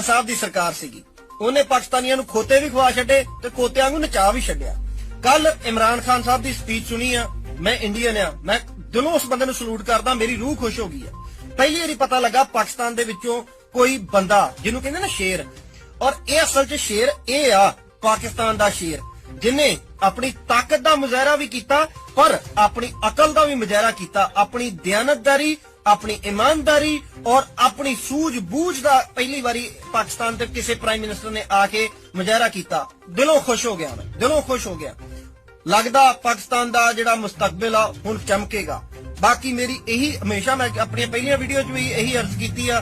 ਸਾਹਿਬ ਦੀ ਸਰਕਾਰ ਸੀਗੀ, ਉਹਨੇ ਪਾਕਿਸਤਾਨੀਆਂ ਨੂੰ ਖੋਤੇ ਵੀ ਖਵਾ ਛੱਡੇ ਤੇ ਖੋਤਿਆਂ ਨੂੰ ਨਚਾ ਵੀ ਛੱਡਿਆ। ਕੱਲ ਇਮਰਾਨ ਖਾਨ ਸਾਹਿਬ ਦੀ ਸਪੀਚ ਸੁਣੀ ਆ, ਮੈਂ ਇੰਡੀਅਨ ਆ, ਮੈਂ ਦਿਲੋਂ ਉਸ ਬੰਦੇ ਨੂੰ ਸਲੂਟ ਕਰਦਾ, ਮੇਰੀ ਰੂਹ ਖੁਸ਼ ਹੋ ਗਈ ਆ। ਪਹਿਲੀ ਵਾਰੀ ਪਤਾ ਲੱਗਾ ਪਾਕਿਸਤਾਨ ਦੇ ਵਿੱਚੋਂ ਕੋਈ ਬੰਦਾ ਜਿਹਨੂੰ ਕਹਿੰਦੇ ਨਾ ਸ਼ੇਰ, ਔਰ ਇਹ ਅਸਲ 'ਚ ਸ਼ੇਰ ਇਹ ਆ, ਪਾਕਿਸਤਾਨ ਦਾ ਸ਼ੇਰ, ਜਿਨੇ ਆਪਣੀ ਤਾਕਤ ਦਾ ਮੁਜ਼ਾਹਰਾ ਵੀ ਕੀਤਾ ਪਰ ਆਪਣੀ ਅਕਲ ਦਾ ਵੀ ਮੁਜ਼ਾਹਰਾ ਕੀਤਾ, ਆਪਣੀ ਦਿਆਨਤਦਾਰੀ, ਆਪਣੀ ਇਮਾਨਦਾਰੀ ਔਰ ਆਪਣੀ ਸੂਝ-ਬੂਝ ਦਾ ਪਹਿਲੀ ਵਾਰੀ ਪਾਕਿਸਤਾਨ ਦੇ ਕਿਸੇ ਪ੍ਰਾਈਮ ਮਿਨਿਸਟਰ ਨੇ ਆ ਕੇ ਮੁਜ਼ਾਹਰਾ ਕੀਤਾ। ਦਿਲੋਂ ਖੁਸ਼ ਹੋ ਗਿਆ, ਮੈਂ ਦਿਲੋਂ ਖੁਸ਼ ਹੋ ਗਿਆ। ਲੱਗਦਾ ਪਾਕਿਸਤਾਨ ਦਾ ਜਿਹੜਾ ਮੁਸਤਕਬਲ ਆ ਹੁਣ ਚਮਕੇਗਾ। ਬਾਕੀ ਮੇਰੀ ਇਹੀ ਹਮੇਸ਼ਾ ਮੈਂ ਆਪਣੀਆਂ ਪਹਿਲੀਆਂ ਵੀਡੀਓ 'ਚ ਵੀ ਇਹੀ ਅਰਜ਼ ਕੀਤੀ ਆ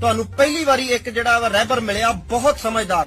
ਤੁਹਾਨੂੰ ਪਹਿਲੀ ਵਾਰੀ ਇੱਕ ਜਿਹੜਾ ਰਹਿਬਰ ਮਿਲਿਆ ਬਹੁਤ ਸਮਝਦਾਰ।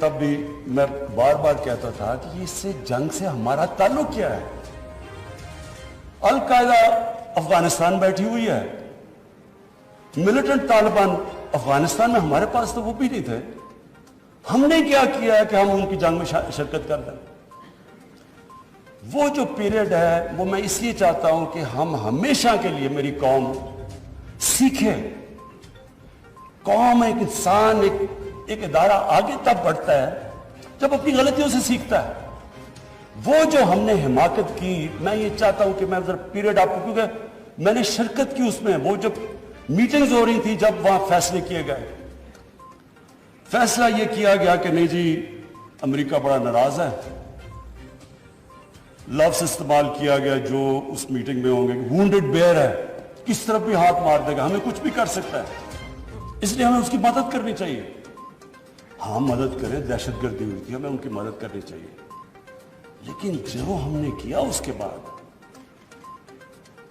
تب بھی میں بار بار کہتا تھا کہ یہ اس سے جنگ سے ہمارا تعلق کیا ہے؟ القاعدہ افغانستان بیٹھی ہوئی ہے، ملیٹنٹ طالبان افغانستان میں، ہمارے پاس تو وہ بھی نہیں تھے. ہم نے کیا کیا ہے کہ ہم ان کی جنگ میں شرکت کر دیں؟ وہ جو پیریڈ ہے وہ میں اس لیے چاہتا ہوں کہ ہم ہمیشہ کے لیے، میری قوم سیکھے. قوم، ایک انسان، ایک ادارہ آگے تب بڑھتا ہے جب اپنی غلطیوں سے سیکھتا ہے. وہ جو ہم نے حماقت کی، میں یہ چاہتا ہوں کہ میں ذرا پیریڈ آپ کو، کیونکہ میں نے شرکت کی اس میں، وہ جب میٹنگز ہو رہی تھی جب وہاں فیصلے کیے گئے، فیصلہ یہ کیا گیا کہ نہیں جی امریکہ بڑا ناراض ہے. لفظ استعمال کیا گیا جو اس میٹنگ میں ہوں گے، وونڈڈ بیئر ہے، کس طرف بھی ہاتھ مار دے گا، ہمیں کچھ بھی کر سکتا ہے، اس لیے ہمیں اس کی مدد کرنی چاہیے. ہاں مدد کریں، دہشت گردی ہوئی تھی، ہمیں ان کی مدد کرنی چاہیے. لیکن جو ہم نے کیا اس کے بعد،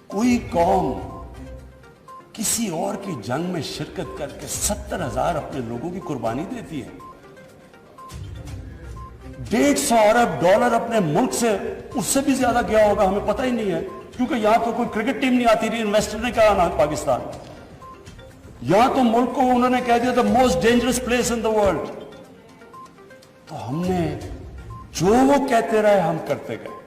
کوئی قوم کسی اور کی جنگ میں شرکت کر کے 70,000 اپنے لوگوں کی قربانی دیتی ہے. 150 ارب ڈالر اپنے ملک سے، اس سے بھی زیادہ گیا ہوگا، ہمیں پتہ ہی نہیں ہے، کیونکہ یہاں تو کوئی کرکٹ ٹیم نہیں آتی رہی. انویسٹر نے کہا نا پاکستان، یہاں تو ملک کو انہوں نے کہہ دیا تھا most dangerous place in the world. تو ہم نے جو وہ کہتے رہے ہم کرتے گئے.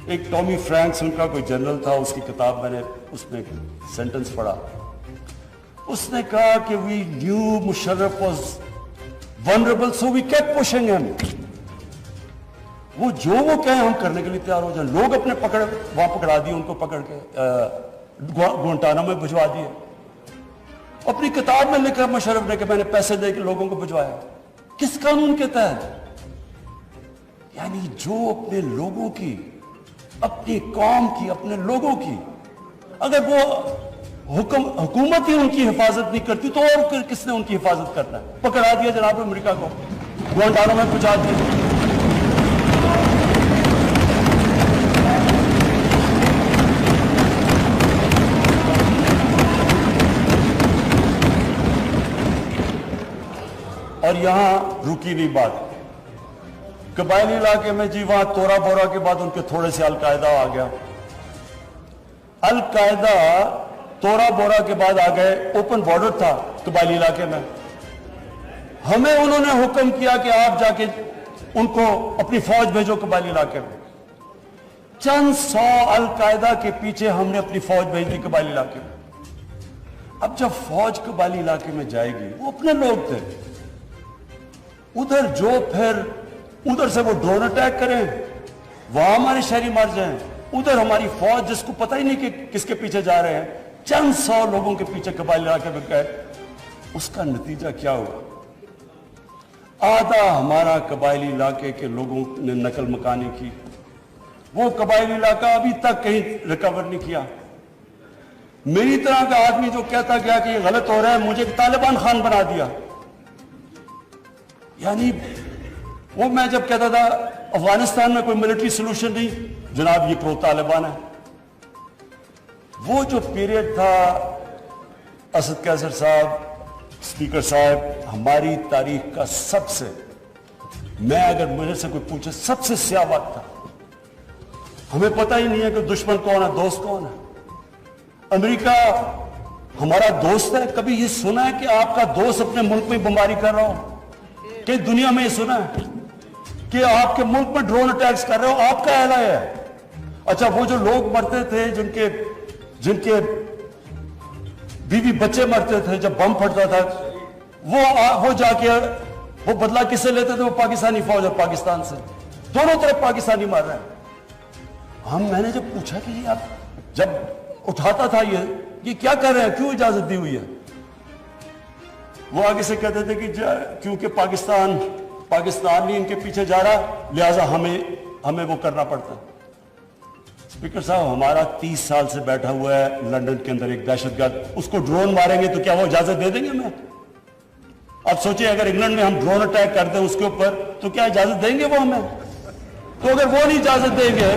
ایک ٹامی فرینکس ان کا کوئی جنرل تھا، اس کی کتاب میں نے اس میں سینٹنس پڑھا. اس نے کہا کہ we knew Musharraf was vulnerable so we kept pushing him. وہ جو وہ کہیں ہم کرنے کے لیے تیار ہو جائیں. لوگ اپنے وہاں پکڑا دیے، ان کو پکڑ کے گوانٹانامو میں بھجوا دیے. اپنی کتاب میں لکھا مشرف نے کہ میں نے پیسے دے کے لوگوں کو بھجوایا. کس قانون کے تحت؟ یعنی جو اپنے لوگوں کی، اپنی قوم کی، اپنے لوگوں کی، اگر وہ حکومت ہی ان کی حفاظت نہیں کرتی تو اور کس نے ان کی حفاظت کرنا ہے؟ پکڑا دیا جناب امریکہ کو، گوانٹانامو میں پہنچا دیا. اور یہاں رکی نہیں بات. قبائلی علاقے میں جی وہاں تورا بورا کے بعد ان کے تھوڑے سے القاعدہ آ گیا. القاعدہ تورا بورا کے بعد آ گئے. اوپن بارڈر تھا قبائلی علاقے میں. ہمیں انہوں نے حکم کیا کہ آپ جا کے ان کو اپنی فوج بھیجو قبائلی علاقے میں. چند 100 القاعدہ کے پیچھے ہم نے اپنی فوج بھیج دی قبائلی علاقے میں. اب جب فوج قبائلی علاقے میں جائے گی، وہ اپنے لوگ تھے ادھر، جو پھر ادھر سے وہ ڈرون اٹیک کریں، وہاں ہمارے شہری مر جائیں، ادھر ہماری فوج جس کو پتہ ہی نہیں کہ کس کے پیچھے جا رہے ہیں، چند 100 لوگوں کے پیچھے قبائلی علاقے میں گئے. اس کا نتیجہ کیا ہوا؟ آدھا ہمارا قبائلی علاقے کے لوگوں نے نقل مکانی کی. وہ قبائلی علاقہ ابھی تک کہیں ریکور نہیں کیا. میری طرح کا آدمی جو کہتا گیا کہ یہ غلط ہو رہا ہے، مجھے طالبان خان بنا دیا. یعنی وہ میں جب کہتا تھا افغانستان میں کوئی ملٹری سلوشن نہیں، جناب یہ پرو طالبان ہے. وہ جو پیریڈ تھا اسد قیصر صاحب، اسپیکر صاحب، ہماری تاریخ کا سب سے، میں اگر مجھے سے کوئی پوچھے، سب سے سیاہ وقت تھا. ہمیں پتہ ہی نہیں ہے کہ دشمن کون ہے، دوست کون ہے. امریکہ ہمارا دوست ہے. کبھی یہ سنا ہے کہ آپ کا دوست اپنے ملک میں بمباری کر رہا ہو؟ کہ دنیا میں یہ سنا ہے کہ آپ کے ملک میں ڈرون اٹیکس کر رہے ہو؟ آپ کا اعلان ہے. اچھا وہ جو لوگ مرتے تھے، جن کے بیوی بچے مرتے تھے جب بم پھٹتا تھا، وہ جا کے وہ بدلہ کس سے لیتے تھے؟ وہ پاکستانی فوج اور پاکستان سے. دونوں طرف پاکستانی مر رہے ہیں. میں نے جب پوچھا کہ یہ آپ جب اٹھاتا تھا یہ کیا کر رہے ہیں، کیوں اجازت دی ہوئی ہے؟ وہ آگے سے کہتے تھے کہ کیونکہ پاکستان نہیں ان کے پیچھے جا رہا، لہٰذا ہمیں وہ کرنا پڑتا. اسپیکر صاحب ہمارا 30 سال سے بیٹھا ہوا ہے لندن کے اندر ایک دہشت گرد، اس کو ڈرون ماریں گے تو کیا وہ اجازت دے دیں گے ہمیں؟ اب سوچیں اگر انگلینڈ میں ہم ڈرون اٹیک کر دیں اس کے اوپر تو کیا اجازت دیں گے وہ ہمیں؟ تو اگر وہ نہیں اجازت دیں گے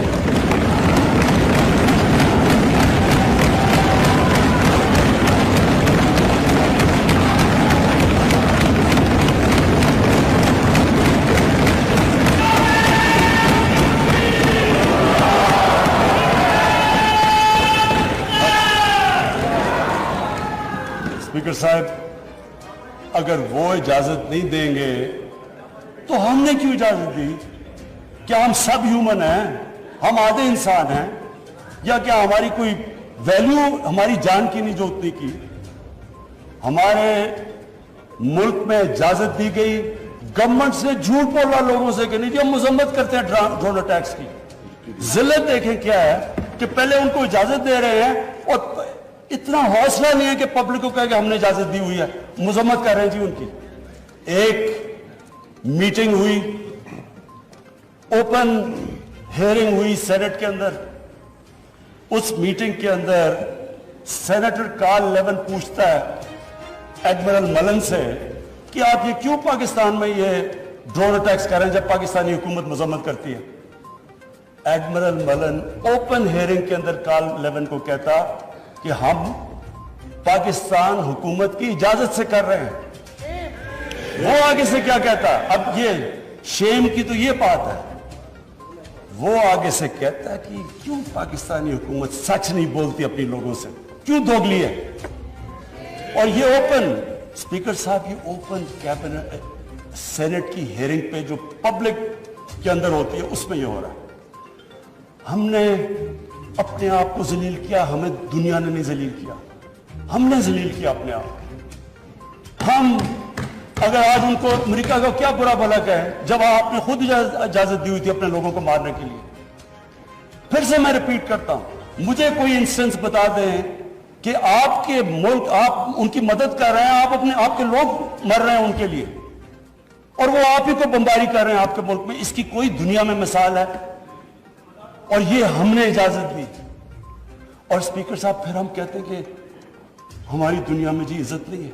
صاحب اگر وہ اجازت نہیں دیں گے تو ہم نے کیوں اجازت دی؟ کیا ہم سب ہیومن ہیں؟ ہم آدھے انسان ہیں؟ یا کیا ہماری کوئی ویلیو ہماری جان کی نہیں جو اتنی کی؟ ہمارے ملک میں اجازت دی گئی گورنمنٹ سے جھوٹ بول رہا لوگوں سے کہ نہیں جی ہم مذمت کرتے ہیں ڈرون اٹیکس کی. ذلت دیکھیں کیا ہے کہ پہلے ان کو اجازت دے رہے ہیں اور اتنا حوصلہ نہیں ہے کہ پبلک کو کہے کہ ہم نے اجازت دی ہوئی ہے, مذمت کر رہے ہیں جی ان کی. ایک میٹنگ ہوئی, اوپن ہیئرنگ ہوئی سینٹ کے اندر. اس میٹنگ کے اندر سینیٹر کارل لیون پوچھتا ہے ایڈمرل ملن سے کہ آپ یہ کیوں پاکستان میں یہ ڈرون اٹیکس کر رہے ہیں جب پاکستانی حکومت مذمت کرتی ہے. ایڈمرل ملن اوپن ہیئرنگ کے اندر کارل لیون کو کہتا کہ ہم پاکستان حکومت کی اجازت سے کر رہے ہیں. وہ آگے سے کیا کہتا؟ اب یہ شیم کی تو یہ بات ہے, وہ آگے سے کہتا ہے کہ کیوں پاکستانی حکومت سچ نہیں بولتی اپنی لوگوں سے, کیوں دوگلی ہے. اور یہ اوپن اسپیکر صاحب یہ اوپن کیبنٹ سینٹ کی ہیئرنگ پہ جو پبلک کے اندر ہوتی ہے اس میں یہ ہو رہا ہے. ہم نے اپنے آپ کو ذلیل کیا, ہمیں دنیا نے نہیں ذلیل کیا, ہم نے ذلیل کیا اپنے آپ. ہم اگر آج ان کو امریکہ کا کیا برا بھلا کہیں جب آپ نے خود اجازت دی ہوئی تھی اپنے لوگوں کو مارنے کے لیے. پھر سے میں ریپیٹ کرتا ہوں, مجھے کوئی انسٹنس بتا دیں کہ آپ کے ملک آپ ان کی مدد کر رہے ہیں, آپ کے لوگ مر رہے ہیں ان کے لیے اور وہ آپ ہی کو بمباری کر رہے ہیں آپ کے ملک میں. اس کی کوئی دنیا میں مثال ہے؟ اور یہ ہم نے اجازت دی. اور اسپیکر صاحب پھر ہم کہتے ہیں کہ ہماری دنیا میں جی عزت نہیں ہے.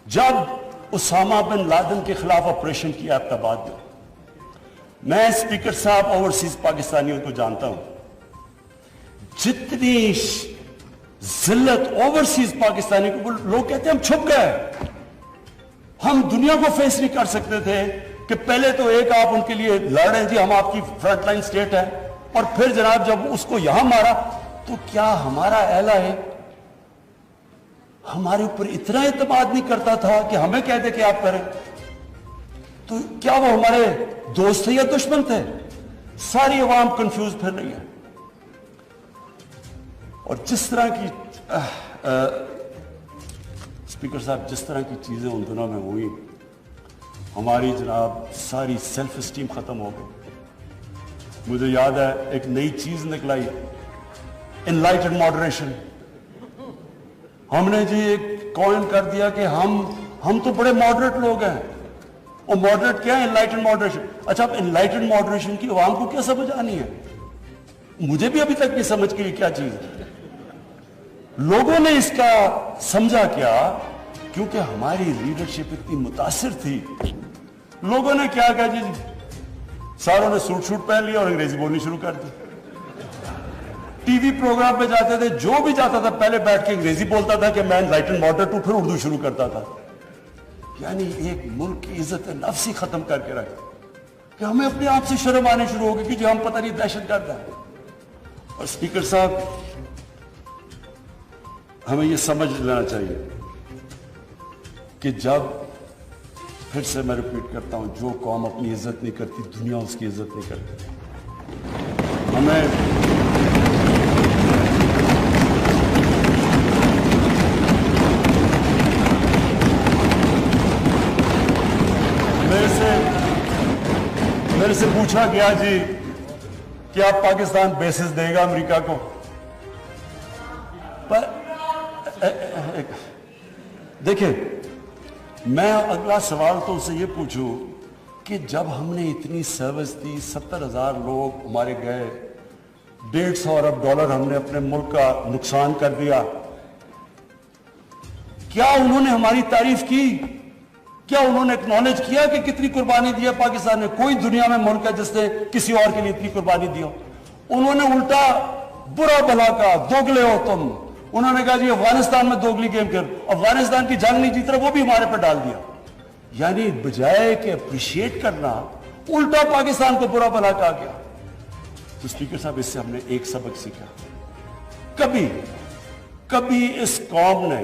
جب اسامہ بن لادن کے خلاف آپریشن کیا ایبٹ آباد میں, میں اسپیکر صاحب اوورسیز پاکستانیوں کو جانتا ہوں, جتنی ذلت اوورسیز پاکستانی کو لوگ کہتے ہیں ہم چھپ گئے, ہم دنیا کو فیس نہیں کر سکتے تھے کہ پہلے تو ایک آپ ان کے لیے لڑ رہے ہیں جی ہم آپ کی فرنٹ لائن سٹیٹ ہے, اور پھر جناب جب اس کو یہاں مارا تو کیا ہمارا اہل ہے ہمارے اوپر اتنا اعتماد نہیں کرتا تھا کہ ہمیں کہہ دے کہ آپ کریں؟ تو کیا وہ ہمارے دوست تھے یا دشمن تھے؟ ساری عوام کنفیوز پھر رہی ہے. اور جس طرح کی اسپیکر صاحب جس طرح کی چیزیں ان دنوں میں ہوئی, ہماری جناب ساری سیلف اسٹیم ختم ہو گئی. مجھے یاد ہے ایک نئی چیز نکلائی, انلائٹڈ ماڈریشن. ہم نے جی ایک کوئن کر دیا کہ ہم تو بڑے ماڈریٹ لوگ ہیں. اور ماڈریٹ کیا ہے؟ انلائٹڈ ماڈریشن. اچھا اب انلائٹڈ ماڈریشن کی عوام کو کیا سمجھ آنی ہے؟ مجھے بھی ابھی تک نہیں سمجھ کے کیا چیز ہے. لوگوں نے اس کا سمجھا کیا؟ کیونکہ ہماری لیڈرشپ اتنی متاثر تھی, لوگوں نے کیا کہا جی ساروں نے سوٹ پہن لیا اور انگریزی بولنی شروع کر دی. ٹی وی پروگرام پہ جاتے تھے, جو بھی جاتا تھا پہلے بیٹھ کے انگریزی بولتا تھا کہ میں انلائٹنڈ ماڈریٹ ہوں, پھر اردو شروع کرتا تھا. یعنی ایک ملک کی عزت نفس ہی ختم کر کے رکھ کہ ہمیں اپنے آپ سے شرم آنے شروع ہو گئی کہ جو ہم پتہ نہیں دہشت گرد ہیں. اور اسپیکر صاحب ہمیں یہ سمجھ لینا چاہیے کہ جب, پھر سے میں ریپیٹ کرتا ہوں, جو قوم اپنی عزت نہیں کرتی دنیا اس کی عزت نہیں کرتی. ہمیں میرے سے پوچھا گیا جی کہ آپ پاکستان بیسز دے گا امریکہ کو, پر دیکھیں میں اگلا سوال تو ان سے یہ پوچھوں کہ جب ہم نے اتنی سروس دی, 70,000 لوگ ہمارے گئے, $150 ارب ہم نے اپنے ملک کا نقصان کر دیا, کیا انہوں نے ہماری تعریف کی؟ کیا انہوں نے اکنالج کیا کہ کتنی قربانی دیا پاکستان نے؟ کوئی دنیا میں ملک ہے جس نے کسی اور کے لیے اتنی قربانی دی ہو؟ انہوں نے الٹا برا بھلا کہا, دوگلے ہو تم. انہوں نے کہا جی افغانستان میں دوگلی گیم کر, افغانستان کی جنگ نہیں جیت رہا, وہ بھی ہمارے پہ ڈال دیا. یعنی بجائے کہ اپریشیٹ کرنا, الٹا پاکستان کو برا بھلا کہا گیا. تو اسپیکر صاحب اس سے ہم نے ایک سبق سیکھا, کبھی اس قوم نے